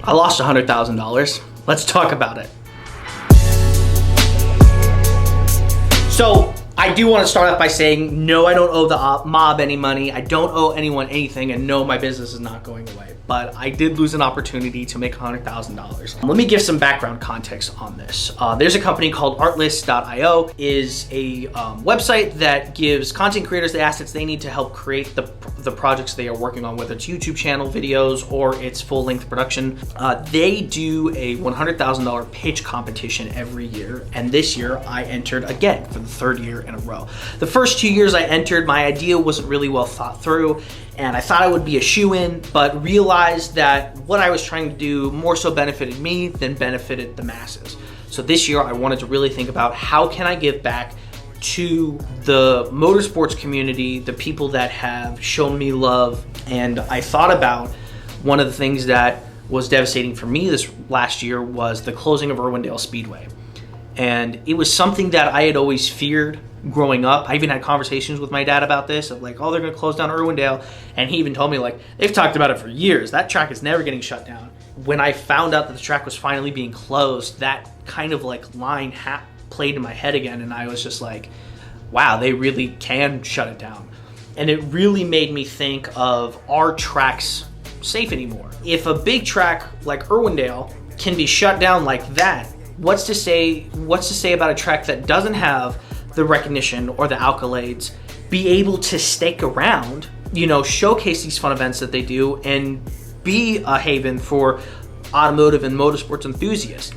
I lost $100,000. Let's talk about it. So I do want to start off by saying, no, I don't owe the mob any money. I don't owe anyone anything, and no, my business is not going away. But I did lose an opportunity to make $100,000. Let me give some background context on this. There's a company called artlist.io, is a website that gives content creators the assets they need to help create the projects they are working on, whether it's YouTube channel videos or it's full-length production. They do a $100,000 pitch competition every year, and this year I entered again for the third year in a row. The first 2 years I entered, my idea wasn't really well thought through, and I thought I would be a shoo-in, but realized that what I was trying to do more so benefited me than benefited the masses. So this year I wanted to really think about, how can I give back to the motorsports community, the people that have shown me love. And I thought about one of the things that was devastating for me this last year was the closing of Irwindale Speedway. And it was something that I had always feared growing up. I even had conversations with my dad about this, of like, oh, they're gonna close down Irwindale. And he even told me, like, they've talked about it for years. That track is never getting shut down. When I found out that the track was finally being closed, that kind of like line played in my head again. And I was just like, wow, they really can shut it down. And it really made me think of, are tracks safe anymore? If a big track like Irwindale can be shut down like that, what's to say about a track that doesn't have the recognition or the accolades, be able to stick around, you know, showcase these fun events that they do, and be a haven for automotive and motorsports enthusiasts.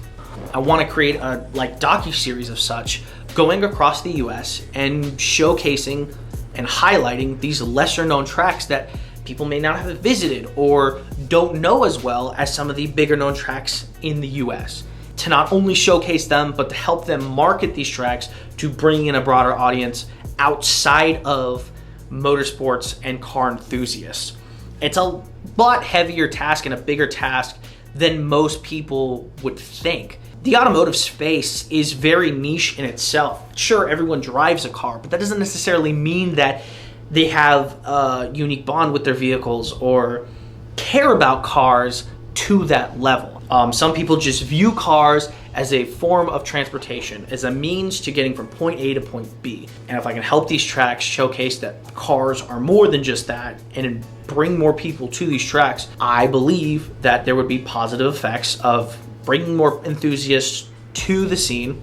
I want to create a docu-series of such, going across the US and showcasing and highlighting these lesser known tracks that people may not have visited or don't know as well as some of the bigger known tracks in the US. To not only showcase them, but to help them market these tracks to bring in a broader audience outside of motorsports and car enthusiasts. It's a lot heavier task and a bigger task than most people would think. The automotive space is very niche in itself. Sure, everyone drives a car, but that doesn't necessarily mean that they have a unique bond with their vehicles or care about cars to that level. Some people just view cars as a form of transportation, as a means to getting from point A to point B. And if I can help these tracks showcase that cars are more than just that and bring more people to these tracks, I believe that there would be positive effects of bringing more enthusiasts to the scene,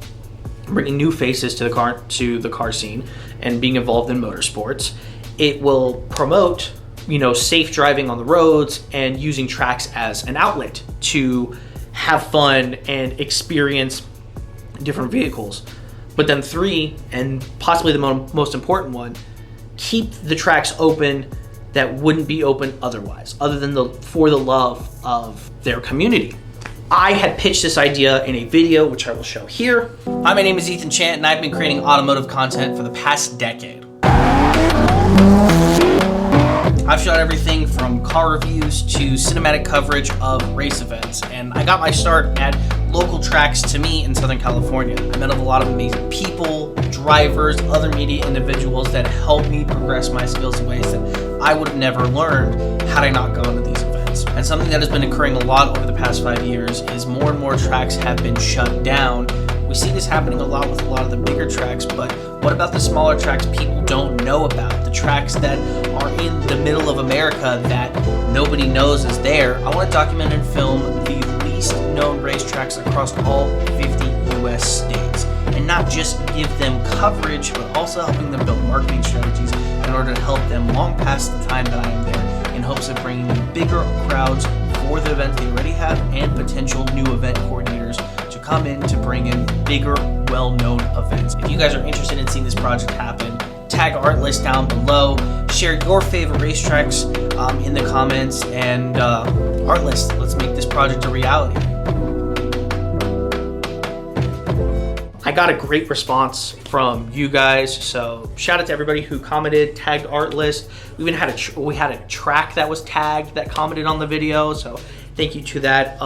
bringing new faces to the car scene, and being involved in motorsports. It will promote, you know, safe driving on the roads and using tracks as an outlet to have fun and experience different vehicles. But then 3, and possibly the most important one, keep the tracks open that wouldn't be open otherwise, other than for the love of their community. I had pitched this idea in a video, which I will show here. Hi, my name is Ethan Chant, and I've been creating automotive content for the past decade. I've shot everything from car reviews to cinematic coverage of race events, and I got my start at local tracks to me in Southern California. I met a lot of amazing people, drivers, other media individuals that helped me progress my skills in ways that I would have never learned had I not gone to these events. And something that has been occurring a lot over the past 5 years is more and more tracks have been shut down. We see this happening a lot with a lot of the bigger tracks, but what about the smaller tracks people don't know about? The tracks that are in the middle of America that nobody knows is there. I want to document and film the least known racetracks across all 50 US states, and not just give them coverage, but also helping them build marketing strategies in order to help them long past the time that I am there, in hopes of bringing in bigger crowds for the events they already have and potential new event coordinators to come in to bring in bigger, well-known events. If you guys are interested in seeing this project happen, tag Artlist down below, share your favorite racetracks in the comments, and Artlist, let's make this project a reality. I got a great response from you guys, so shout out to everybody who commented, tagged Artlist. We even had a track that was tagged that commented on the video, so thank you to that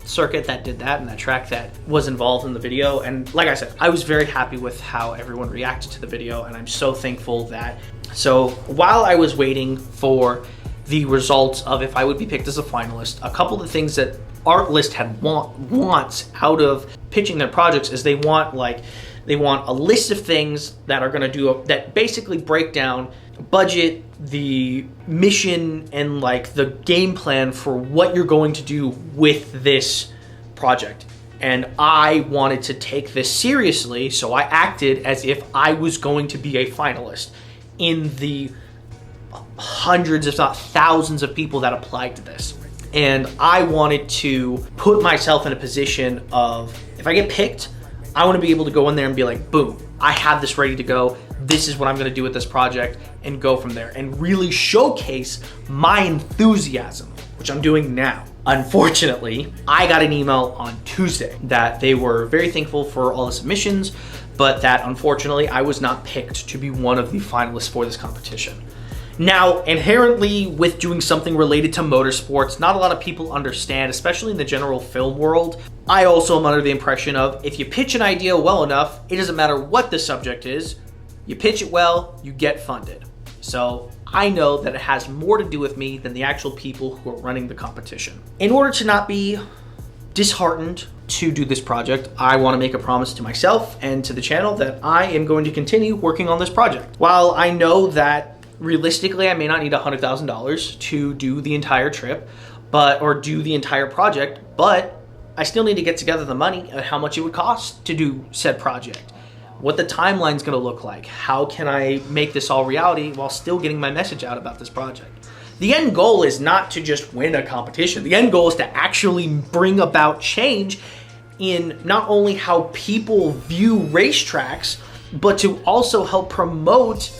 circuit that did that and that track that was involved in the video. And like I said, I was very happy with how everyone reacted to the video, and I'm so thankful that. So while I was waiting for the results of if I would be picked as a finalist, a couple of things that art list had wants out of pitching their projects is they want a list of things that are going to that basically break down budget, the mission, and like the game plan for what you're going to do with this project. And I wanted to take this seriously, so I acted as if I was going to be a finalist in the hundreds, if not thousands, of people that applied to this. And I wanted to put myself in a position of, if I get picked, I want to be able to go in there and be like, boom, I have this ready to go. This is what I'm going to do with this project, and go from there and really showcase my enthusiasm, which I'm doing now. Unfortunately, I got an email on Tuesday that they were very thankful for all the submissions, but that unfortunately I was not picked to be one of the finalists for this competition. Now, inherently, with doing something related to motorsports, not a lot of people understand, especially in the general film world. I also am under the impression of, if you pitch an idea well enough, it doesn't matter what the subject is, you pitch it well, you get funded. So I know that it has more to do with me than the actual people who are running the competition. In order to not be disheartened to do this project, I want to make a promise to myself and to the channel that I am going to continue working on this project. While I know that realistically I may not need $100,000 to do the entire trip, or do the entire project, but I still need to get together the money and how much it would cost to do said project, what the timeline's going to look like, how can I make this all reality while still getting my message out about this project. The end goal is not to just win a competition. The end goal is to actually bring about change in not only how people view racetracks, but to also help promote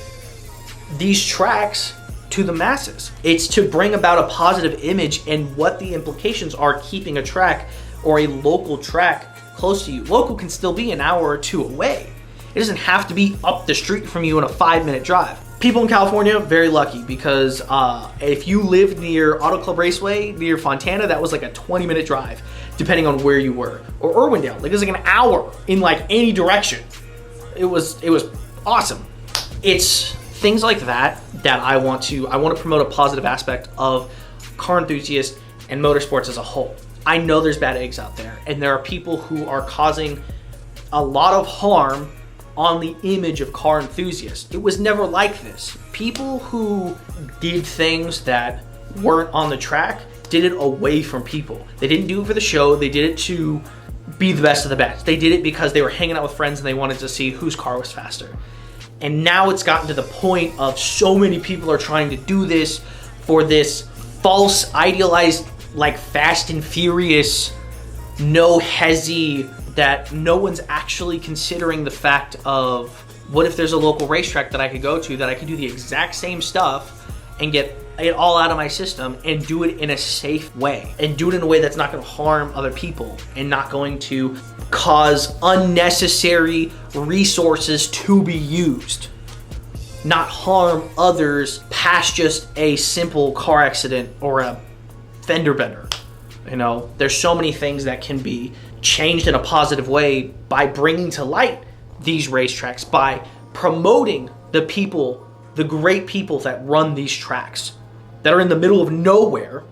these tracks to the masses. It's to bring about a positive image and what the implications are keeping a track or a local track close to you. Local can still be an hour or two away. It doesn't have to be up the street from you in a 5-minute drive. People in California, very lucky, because if you lived near Auto Club Raceway, near Fontana, that was like a 20-minute drive, depending on where you were. Or Irwindale, like it was like an hour in like any direction. It was awesome. It's things like that I want to promote a positive aspect of car enthusiasts and motorsports as a whole. I know there's bad eggs out there, and there are people who are causing a lot of harm on the image of car enthusiasts. It was never like this. People who did things that weren't on the track did it away from people. They didn't do it for the show. They did it to be the best of the best. They did it because they were hanging out with friends and they wanted to see whose car was faster. And now it's gotten to the point of so many people are trying to do this for this false, idealized, like Fast and Furious, no hezzy, that no one's actually considering the fact of, what if there's a local racetrack that I could go to that I could do the exact same stuff and get it all out of my system and do it in a safe way, and do it in a way that's not going to harm other people and not going to cause unnecessary resources to be used, not harm others past just a simple car accident or a fender bender. You know, there's so many things that can be changed in a positive way by bringing to light these racetracks, by promoting the people, the great people that run these tracks, that are in the middle of nowhere,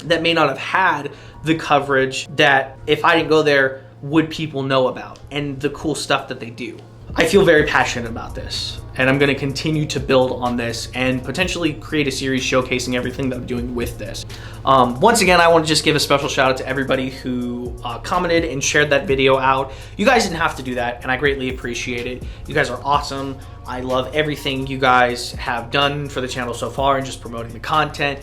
that may not have had the coverage that, if I didn't go there, would people know about, and the cool stuff that they do. I feel very passionate about this, and I'm going to continue to build on this and potentially create a series showcasing everything that I'm doing with this. Once again, I want to just give a special shout out to everybody who commented and shared that video out. You guys didn't have to do that, and I greatly appreciate it. You guys are awesome. I love everything you guys have done for the channel so far and just promoting the content.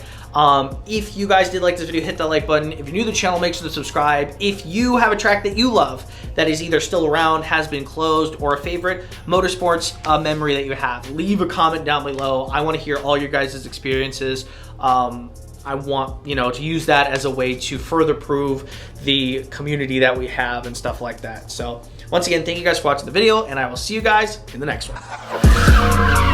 If you guys did like this video, hit that like button. If you're new to the channel, make sure to subscribe. If you have a track that you love that is either still around, has been closed, or a favorite motorsports memory that you have, leave a comment down below. I want to hear all your guys' experiences. I want, to use that as a way to further prove the community that we have and stuff like that. So once again, thank you guys for watching the video, and I will see you guys in the next one.